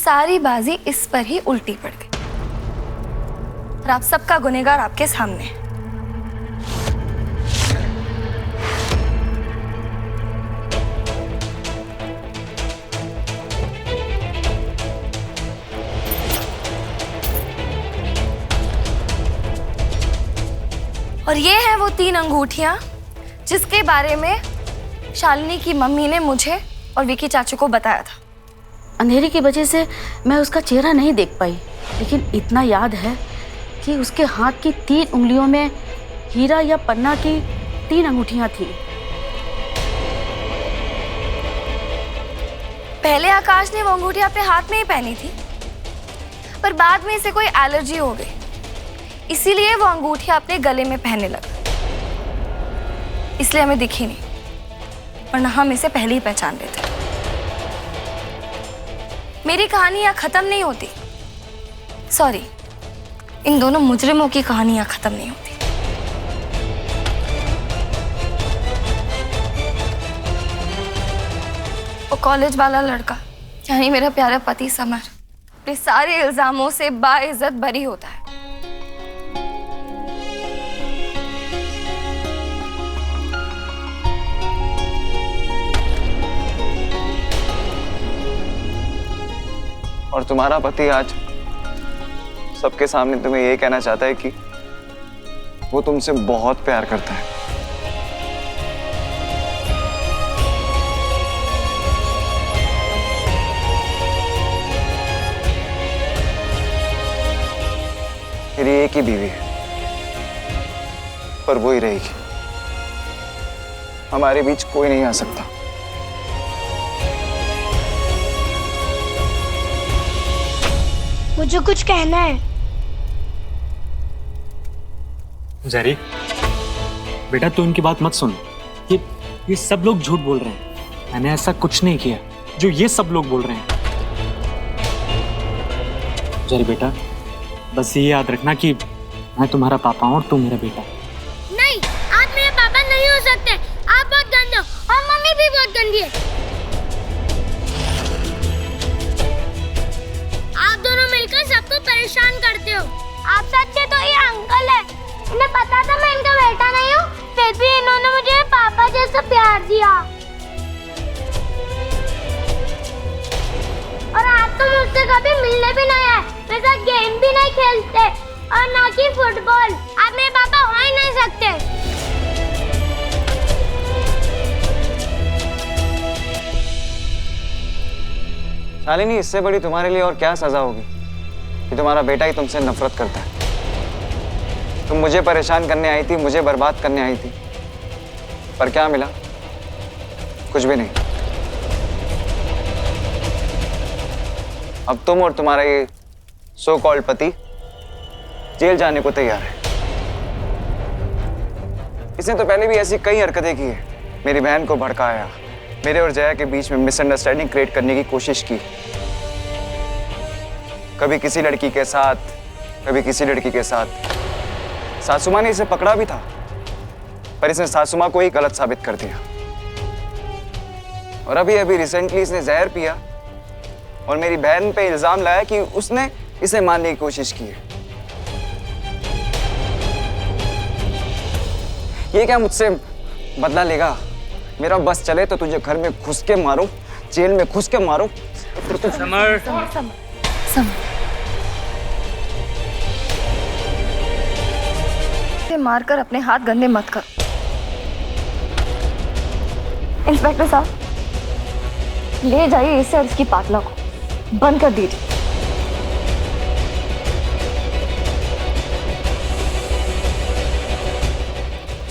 सारी बाजी इस पर ही उल्टी पड़ गई और आप सबका गुनहगार आपके सामने है। और ये है वो 3 अंगूठियां जिसके बारे में शालिनी की मम्मी ने मुझे और विकी चाचू को बताया था। अंधेरे की वजह से मैं उसका चेहरा नहीं देख पाई, लेकिन इतना याद है कि उसके हाथ की 3 उंगलियों में हीरा या पन्ना की 3 अंगूठियां थी। पहले आकाश ने वो अंगूठी अपने हाथ में ही पहनी थी, पर बाद में इसे कोई एलर्जी हो गई, इसीलिए वो अंगूठी अपने गले में पहनने लगा। इसलिए हमें दिखी नहीं, वरना हम इसे पहले ही पहचान लेते। मेरी कहानी यहाँ खत्म नहीं होती। सॉरी, इन दोनों मुजरिमों की कहानी यहाँ खत्म नहीं होती। वो कॉलेज वाला लड़का, यानी मेरा प्यारा पति समर, अपने सारे इल्जामों से बाइज्जत बरी होता है। और तुम्हारा पति आज सबके सामने तुम्हें ये कहना चाहता है कि वो तुमसे बहुत प्यार करता है। मेरी एक ही बीवी है, पर वो ही रहेगी। हमारे बीच कोई नहीं आ सकता। मुझे कुछ कहना है। जरी, बेटा तू इनकी बात मत सुन। ये सब लोग झूठ बोल रहे हैं। मैंने ऐसा कुछ नहीं किया जो ये सब लोग बोल रहे हैं। जरी बेटा, बस ये याद रखना कि मैं तुम्हारा पापा हूं और तू मेरा बेटा। नहीं, आप मेरे पापा नहीं हो सकते। आप बहुत गंदे हो और मम्मी भी बहुत गंदी है। आप दोनों मिलकर सबको परेशान करते हो। आप सच्चे तो ये अंकल है। इन्हें पता था मैं इनका बेटा नहीं हूँ, फिर भी इन्होंने मुझे पापा जैसा प्यार दिया। और आप तो मुझसे कभी मिलने भी नहीं आए, मेरे साथ गेम भी नहीं खेलते और ना कि फुटबॉल। आप मेरे पापा हो ही नहीं सकते। शालिनी, इससे बड़ी तुम्हारे लिए और क्या सजा होगी कि तुम्हारा बेटा ही तुमसे नफरत करता है। तुम मुझे परेशान करने आई थी, मुझे बर्बाद करने आई थी, पर क्या मिला? कुछ भी नहीं। अब तुम और तुम्हारा ये सो कॉल्ड पति जेल जाने को तैयार है। इसने तो पहले भी ऐसी कई हरकतें की है। मेरी बहन को भड़काया, मेरे और जया के बीच में मिसअंडरस्टैंडिंग क्रिएट करने की कोशिश की, कभी किसी लड़की के साथ, कभी किसी लड़की के साथ। सासू माँ ने इसे पकड़ा भी था, पर इसने सासू माँ को ही गलत साबित कर दिया। और अभी रिसेंटली इसने जहर पिया और मेरी बहन पे इल्जाम लाया कि उसने इसे मारने की कोशिश की है। ये क्या मुझसे बदला लेगा? मेरा बस चले तो तुझे घर में घुस के मारूं, जेल में घुस के मारूं। समर, इसे मारकर अपने हाथ गंदे मत करो। इंस्पेक्टर साहब, ले जाइए इसे और इसकी पाटला को बंद कर दीजिए।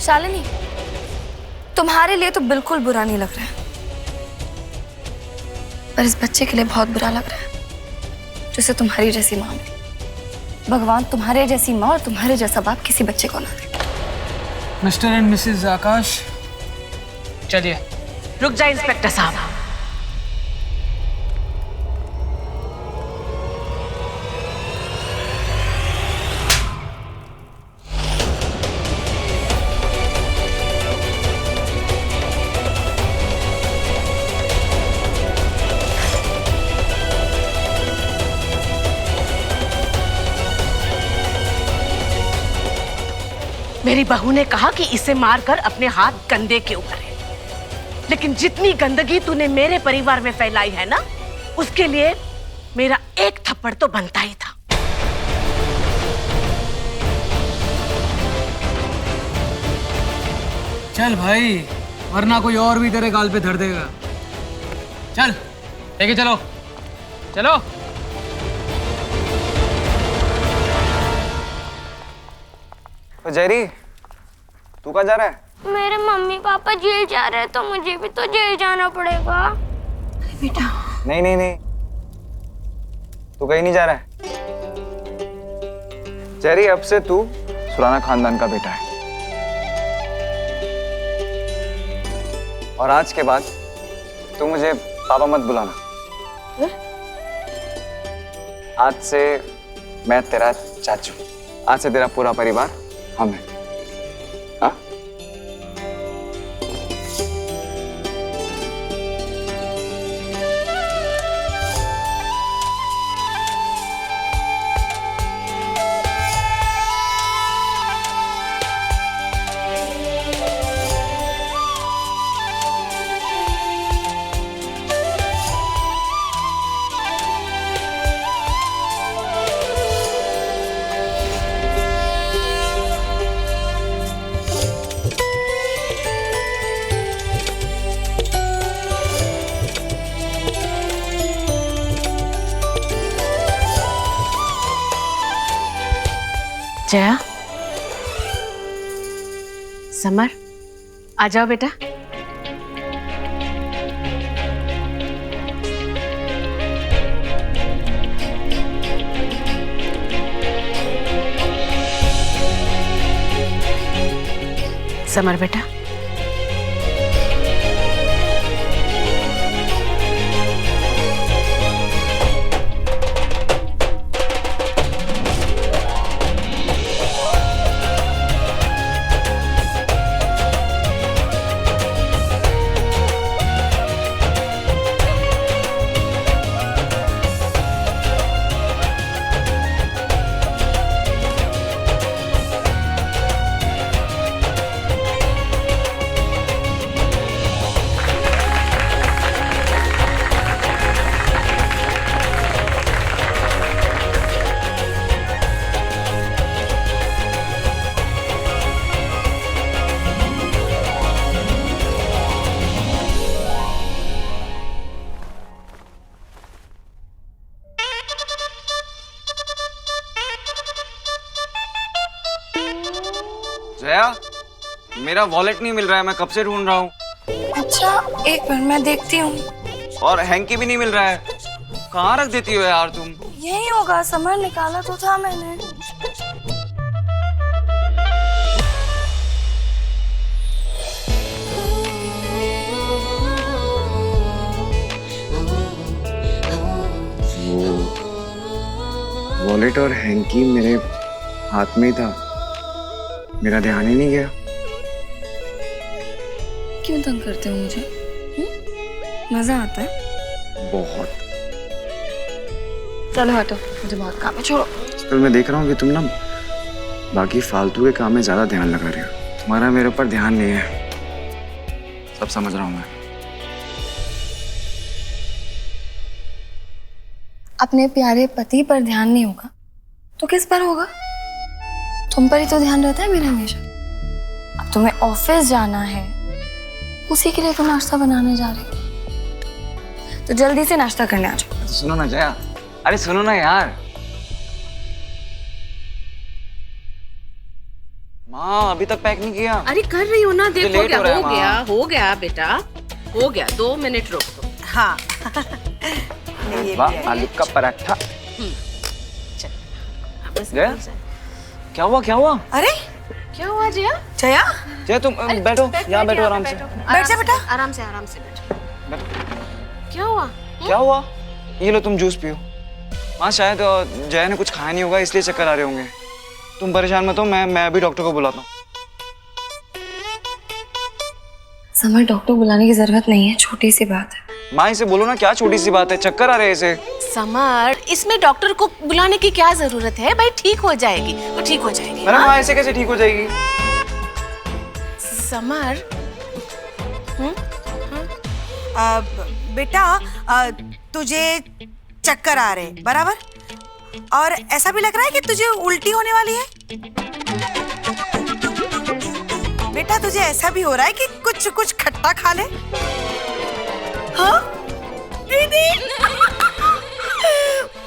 शालिनी, तुम्हारे लिए तो बिल्कुल बुरा नहीं लग रहा है, पर इस बच्चे के लिए बहुत बुरा लग रहा है जिसे तुम्हारी जैसी माँ मिली। भगवान तुम्हारे जैसी माँ और तुम्हारे जैसा बाप किसी बच्चे को ना दे। मिस्टर एंड मिसेस आकाश, चलिए। रुक जाए इंस्पेक्टर साहब। तेरी बहू ने कहा कि इसे मारकर अपने हाथ कंधे के ऊपर है, लेकिन जितनी गंदगी तूने मेरे परिवार में फैलाई है ना, उसके लिए मेरा एक थप्पड़ तो बनता ही था। चल भाई, वरना कोई और भी तेरे गाल पे धर देगा। चल लेके चलो, चलो। तो जेरी, तू कहाँ जा रहा है? मेरे मम्मी पापा जेल जा रहे हैं तो मुझे भी तो जेल जाना पड़ेगा। बेटा नहीं नहीं नहीं, तू कहीं नहीं जा रहा है। जेरी, अब से तू सुराना खानदान का बेटा है, और आज के बाद तू मुझे पापा मत बुलाना। आज से मैं तेरा चाचू, आज से तेरा पूरा परिवार हम हैं। हाँ? जया, समर, आ जाओ बेटा। समर बेटा, जया, मेरा वॉलेट नहीं मिल रहा है, मैं कब से ढूंढ रहा हूँ। अच्छा, एक मिनट मैं देखती हूँ। और हैंकी भी नहीं मिल रहा है। कहाँ रख देती हो यार तुम? यही होगा, समर निकाला तो था मैंने। वॉलेट और हैंकी मेरे हाथ में ही था, मेरा ध्यान ही नहीं गया। क्यों तंग करते हो मुझे? मजा आता है? बहुत। चलो हटो, मुझे बहुत काम है, छोड़ो। आजकल मैं देख रहा हूँ कि तुम ना बाकी फालतू के काम में ज्यादा ध्यान लगा रहे हो। तुम्हारा मेरे ऊपर ध्यान नहीं है, सब समझ रहा हूँ मैं। अपने प्यारे पति पर ध्यान नहीं होगा तो किस पर होगा? तुम पर ही तो ध्यान रहता है मेरा हमेशा। अब तुम्हें ऑफिस जाना है, उसी के लिए तो नाश्ता बनाने जा रही हो, तो जल्दी से नाश्ता करने आ जाओ। तो सुनो ना जया, अरे सुनो ना यार। माँ अभी तक पैक नहीं किया। अरे कर रही हो ना, देखो लेट क्या हो रहा है, हो गया, हो गया बेटा, हो गया। 2 मिनट रोक दो। हाँ। वाह, आलू का पराठा। बस जया, क्या हुआ क्या हुआ? अरे क्या हुआ जया? जया, जया तुम बैठो, यहाँ बैठो आराम से। बैठ जा बेटा। आराम से बैठो। बैठो। क्या हुआ? क्या हुआ? ये लो तुम जूस पियो। माँ शायद जया ने कुछ खाया नहीं होगा, इसलिए चक्कर आ रहे होंगे। तुम परेशान मत हो, मैं अभी डॉक्टर को बुलाता हूँ। समर, डॉक्टर बुलाने की जरूरत नहीं है, छोटी सी बात है। माँ इसे बोलो ना, क्या छोटी सी बात है, चक्कर आ रहे हैं इसे। समर, इसमें डॉक्टर को बुलाने की क्या जरूरत है भाई? ठीक हो जाएगी, वो ठीक हो जाएगी। अरे माँ ऐसे कैसे ठीक हो जाएगी? समर, बेटा तुझे चक्कर आ रहे बराबर, और ऐसा भी लग रहा है कि तुझे उल्टी होने वाली है। बेटा तुझे ऐसा भी हो रहा है कि कुछ कुछ खट्टा खा ले। हाँ दीदी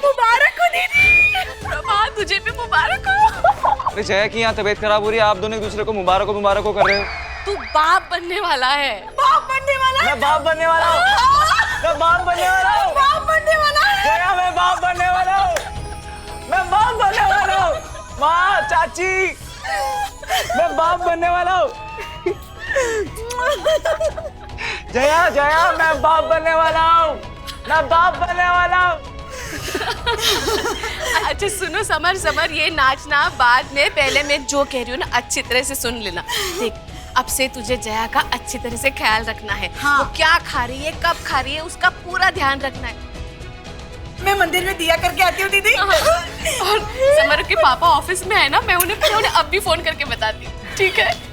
मुबारक हो दीदी, प्रभात तुझे भी मुबारक हो। अरे जया की यहाँ तबीयत खराब हो रही है, आप दोनों एक दूसरे को मुबारक हो कर रहे हो। तू बाप बनने वाला है। बाप बनने वाला है। मैं बाप बनने वाला हूँ। मैं बाप बनने वाला हूँ। बाप बनने वाला है। जया मैं बाप बनने वाला हूँ। मैं बाप बनने वाला हूँ। माँ, चाची, मैं बाप बनने वाला हूँ। जया जया मैं बाप बनने वाला हूँ। मैं बाप बनने वाला हूँ। अच्छा सुनो समर, समर ये नाचना बाद में, पहले मैं जो कह रही हूँ ना अच्छी तरह से सुन लेना। देख अब से तुझे जया का अच्छी तरह से ख्याल रखना है। हाँ। वो क्या खा रही है, कब खा रही है, उसका पूरा ध्यान रखना है। मैं मंदिर में दिया करके आती हूँ दीदी। और समर के पापा ऑफिस में है ना, मैं उन्हें अब भी फोन करके बताती हूँ, ठीक है?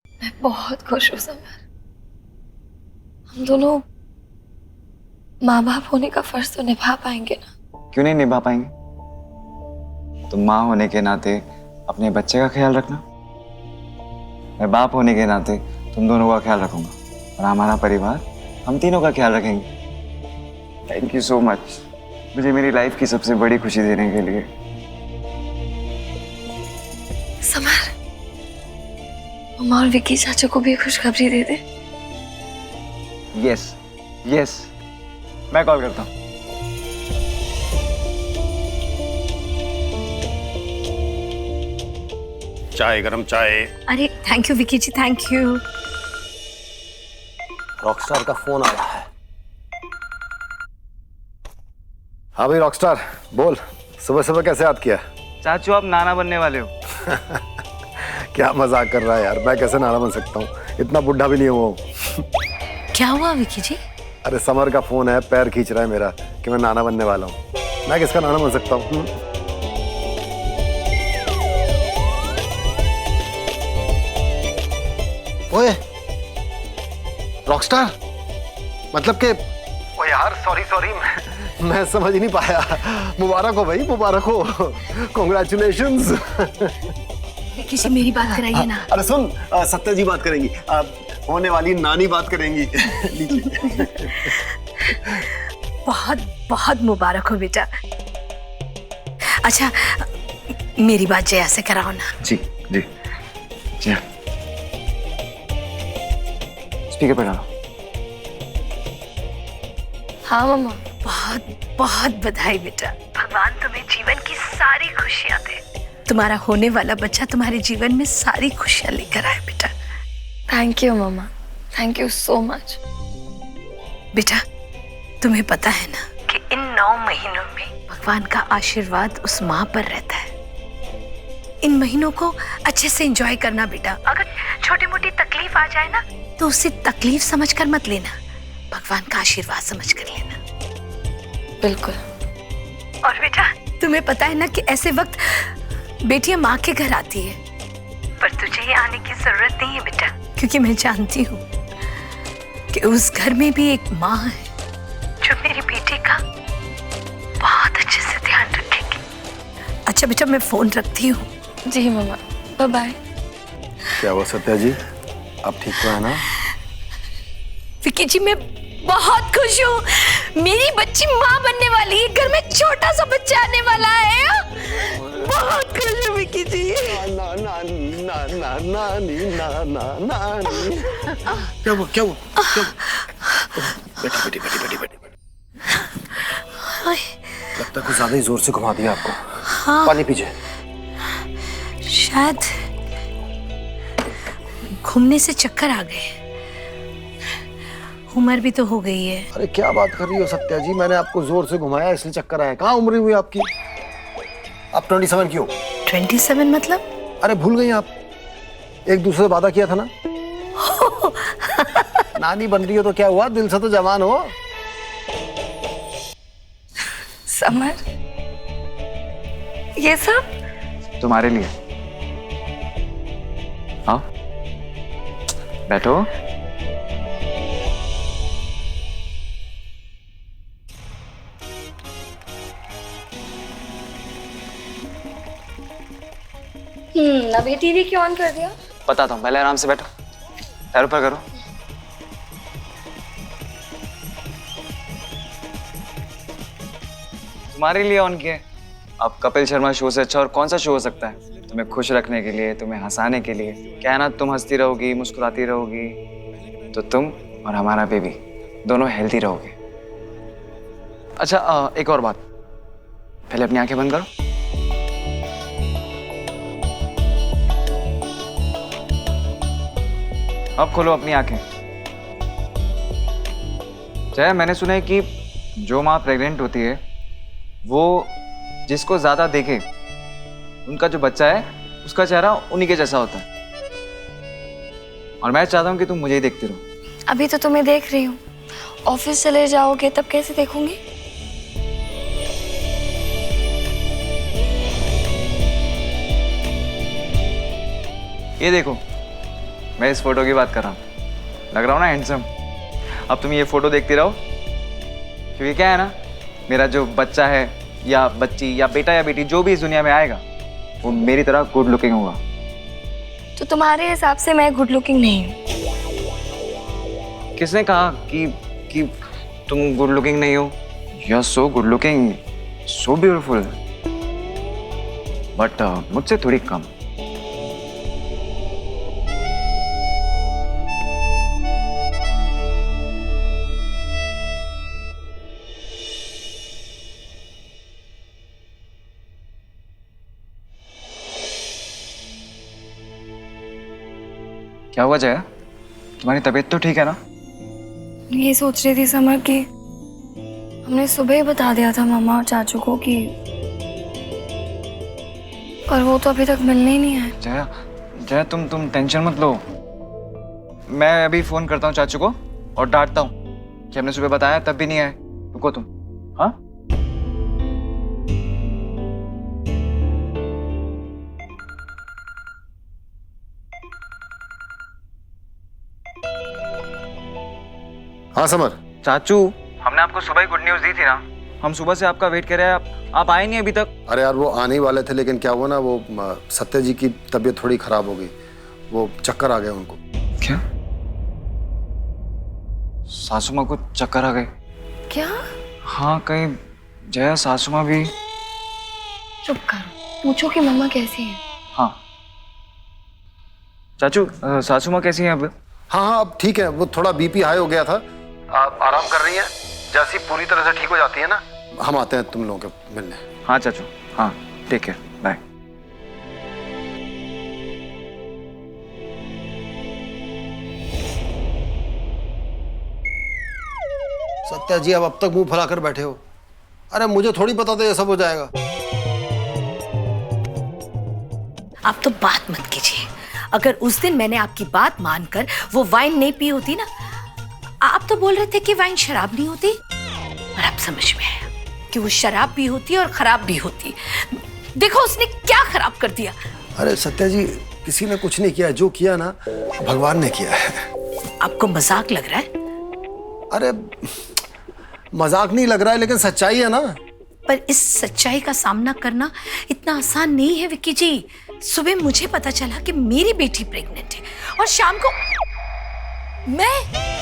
मैं बहुत खुश हूँ समर। हम दोनों माँ बाप होने का फर्ज तो निभा पाएंगे ना? क्यों नहीं निभा पाएंगे? तुम माँ होने के नाते अपने बच्चे का ख्याल रखना, मैं बाप होने के नाते तुम दोनों का ख्याल रखूंगा, और हमारा परिवार हम तीनों का ख्याल रखेंगे। थैंक यू सो मच मुझे मेरी लाइफ की सबसे बड़ी खुशी देने के लिए। समर, मम्मा और विक्की चाचा को भी खुशखबरी दे दे। यस यस, मैं कॉल करता हूँ। चाय, गरम चाय। अरे thank you Vicky ji, thank you. Rockstar का फोन आ रहा है। हाँ भाई रॉकस्टार, बोल सुबह सुबह कैसे याद किया? चाचू आप नाना बनने वाले हो। क्या मजाक कर रहा है यार, मैं कैसे नाना बन सकता हूँ, इतना बुढ़ा भी नहीं हूँ। क्या हुआ विक्की जी? अरे समर का फोन है, पैर खींच रहा है मेरा कि मैं नाना बनने वाला हूँ। मैं किसका नाना बन सकता हूँ? ओए रॉकस्टार, मतलब कि ओ यार सॉरी मैं समझ नहीं पाया। मुबारक हो भाई, मुबारक हो, कॉन्ग्रेचुलेशंस। विक्की जी मेरी बात कराइए ना। अरे सुन, सत्या जी बात करेंगी, होने वाली नानी बात करेंगी। बहुत बहुत मुबारक हो बेटा। अच्छा मेरी बात जया से कराओ ना। जी जी जी, स्पीकर पे डालो। हाँ मम्मा। बहुत बहुत बधाई बेटा, भगवान तुम्हें जीवन की सारी खुशियां दे। तुम्हारा होने वाला बच्चा तुम्हारे जीवन में सारी खुशियां लेकर आए बेटा। Thank you mama, thank you so much. बेटा तुम्हें पता है ना कि इन 9 महीनों में भगवान का आशीर्वाद उस माँ पर रहता है। इन महीनों को अच्छे से एंजॉय करना बेटा। अगर छोटी मोटी तकलीफ आ जाए ना तो उसे तकलीफ समझकर मत लेना, भगवान का आशीर्वाद समझ कर लेना। बिल्कुल। और बेटा तुम्हें पता है ना कि ऐसे वक्त बेटियां माँ के घर आती है, पर तुझे ये आने की जरूरत नहीं है बेटा, क्योंकि मैं जानती हूँ कि उस घर में भी एक माँ है जो मेरी बेटी का बहुत अच्छे से ध्यान रखेगी। अच्छा बेटा, मैं फोन रखती हूँ। जी मम्मा, बाय बाय। क्या हुआ सत्या जी, आप ठीक तो है ना? विकी जी, मैं बहुत खुश हूँ, मेरी बच्ची माँ बनने वाली है, घर में छोटा सा बच्चा आने वाला है। बहुत खुश हूँ विकी जी। ना ना ना ना नानी ना ना नानी। क्या हुआ क्या हुआ क्या हुआ? बेटी बेटी बेटी बेटी बेटी लगता है कुछ ज्यादा ही जोर से घुमा दिया आपको। हाँ, पानी पीजिए। शायद घूमने से चक्कर आ गए, उम्र भी तो हो गई है। अरे क्या बात कर रही हो सत्या जी, मैंने आपको जोर से घुमाया इसलिए चक्कर आया। कहाँ उम्र हुई आपकी? आप 27 की हो। 27 मतलब? अरे भूल गई आप, एक दूसरे से वादा किया था ना। नानी बन रही हो तो क्या हुआ, दिल से तो जवान हो। समर, ये सब तुम्हारे लिए। आओ बैठो। अभी टीवी क्यों ऑन कर दिया? बताता हूँ, पहले आराम से बैठो, पैर ऊपर करो। तुम्हारे लिए ऑन किए। अब कपिल शर्मा शो से अच्छा और कौन सा शो हो सकता है? तुम्हें खुश रखने के लिए, तुम्हें हंसाने के लिए। क्या है ना, तुम हंसती रहोगी, मुस्कुराती रहोगी, तो तुम और हमारा बेबी दोनों हेल्दी रहोगे। अच्छा एक और बात, पहले अपनी आंखें बंद करो। अब खोलो अपनी आंखें। जय, मैंने सुना है कि जो माँ प्रेग्नेंट होती है वो जिसको ज्यादा देखे उनका जो बच्चा है उसका चेहरा उन्हीं के जैसा होता है। और मैं चाहता हूँ कि तुम मुझे ही देखती रहो। अभी तो तुम्हें देख रही हूँ, ऑफिस चले जाओगे तब कैसे देखूंगी? ये देखो, मैं इस फोटो की बात कर रहा हूँ, लग रहा हूँ ना हैंडसम? अब तुम ये फोटो देखती रहो, क्योंकि क्या है ना, मेरा जो बच्चा है या बच्ची या बेटा या बेटी जो भी इस दुनिया में आएगा वो मेरी तरह गुड लुकिंग होगा। तो तुम्हारे हिसाब से मैं गुड लुकिंग नहीं हूँ? किसने कहा कि तुम गुड लुकिंग नहीं हो? You are so good looking, so beautiful, but मुझसे थोड़ी कम। क्या हुआ जया, तुम्हारी तबीयत तो ठीक है ना? ये सोच रही थी समर कि हमने सुबह ही बता दिया था मामा और चाचू को कि, पर वो तो अभी तक मिलने ही नहीं आए। जया जया, तुम टेंशन मत लो, मैं अभी फोन करता हूँ चाचू को और डांटता हूँ कि हमने सुबह बताया तब भी नहीं आए। रुको तुम। हाँ हाँ समर। चाचू, हमने आपको सुबह ही गुड न्यूज दी थी ना, हम सुबह से आपका वेट कर रहे हैं, आप आए नहीं अभी तक। अरे यार वो आने ही वाले थे, लेकिन क्या हुआ ना, वो सत्या जी की तबीयत थोड़ी खराब हो गई, वो चक्कर आ गए उनको। क्या? सासू माँ को चक्कर आ गए? क्या? हाँ, कहीं जया सासू माँ भी। चुप करो, पूछो कि मम्मा कैसी है। हाँ चाचू, सासू माँ कैसी हैं अब? हाँ हाँ अब ठीक है, वो थोड़ा बीपी हाई हो गया था, आप आराम कर रही हैं। जैसी पूरी तरह से ठीक हो जाती है ना, हम आते हैं तुम लोगों के मिलने। हाँ चाचू, हाँ, टेक केयर, बाय। सत्या जी अब तक मुंह फैलाकर बैठे हो, अरे मुझे थोड़ी पता था ये सब हो जाएगा। आप तो बात मत कीजिए, अगर उस दिन मैंने आपकी बात मानकर वो वाइन नहीं पी होती ना, आप तो बोल रहे थे कि वाइन शराब नहीं होती, और अब समझ में आया कि वो शराब भी होती है और खराब भी होती है। देखो उसने क्या खराब कर दिया। अरे सत्या जी, किसी ने कुछ नहीं किया, जो किया ना भगवान ने किया है। आपको मजाक लग रहा है? अरे मजाक नहीं लग रहा है, लेकिन सच्चाई है ना। पर इस सच्चाई का सामना करना इतना आसान नहीं है विक्की जी। सुबह मुझे पता चला कि मेरी बेटी प्रेग्नेंट है और शाम को मैं